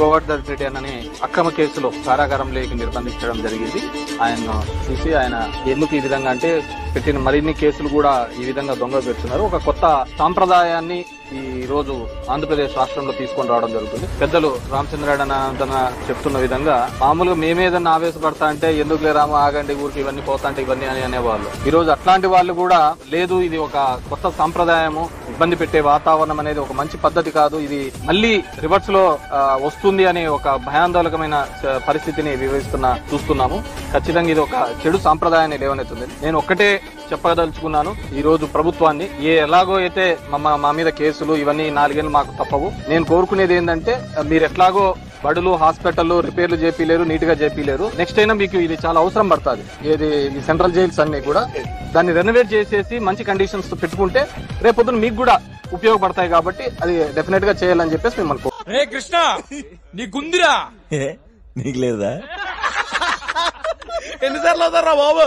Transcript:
గోవర్ధన్ రెడ్డి అనే అక్రమ కేసులో కారాగారంలోకి నిర్బంధించడం జరిగింది. ఆయన చూసి ఆయన ఎందుకు ఈ విధంగా అంటే పెట్టిన మరిన్ని కేసులు కూడా ఈ విధంగా దొంగ పెడుతున్నారు. ఒక కొత్త సాంప్రదాయాన్ని ఈ రోజు ఆంధ్రప్రదేశ్ రాష్ట్రంలో తీసుకొని రావడం జరుగుతుంది. పెద్దలు రామచంద్రాడన చెప్తున్న విధంగా మామూలుగా మేమేదన్నా ఆవేశపడతా అంటే ఎందుకులే రాము ఆగండి ఊరికి ఇవన్నీ పోతా అంటే ఇవన్నీ అని అనేవాళ్ళు. ఈ రోజు అట్లాంటి వాళ్ళు కూడా లేదు, ఇది ఒక కొత్త సాంప్రదాయము, ఇబ్బంది పెట్టే వాతావరణం అనేది ఒక మంచి పద్ధతి కాదు, ఇది మళ్ళీ రివర్స్ లో వస్తుంది అనే ఒక భయాందోళకమైన పరిస్థితిని చూస్తున్నాము. ఖచ్చితంగా ఇది ఒక చెడు సాంప్రదాయాన్ని లేవనెత్తుంది. నేను ఒక్కటే చెప్పదలుచుకున్నాను, ఈ రోజు ప్రభుత్వాన్ని ఎలాగో అయితే మా మీద కేసులు ఇవన్నీ 4 ఏళ్ళు మాకు తప్పవు. నేను కోరుకునేది ఏంటంటే మీరు ఎట్లాగో బడులు హాస్పిటల్ రిపేర్లు చేపిలేరు, నీట్ గా చేపిలేరు. నెక్స్ట్ అయినా మీకు ఇది చాలా అవసరం పడుతుంది. ఈ సెంట్రల్ జైల్స్ అన్ని కూడా దాన్ని రెనోవేట్ చేసేసి మంచి కండిషన్స్ తో పెట్టుకుంటే రేపొద్దున మీకు కూడా ఉపయోగపడతాయి. కాబట్టి అది డెఫినెట్ గా చేయాలని చెప్పేసి మేము అనుకో. రే కృష్ణ నీకుందిరా నీకు లేదా? ఎన్నిసార్లు అవుతారా బాబు?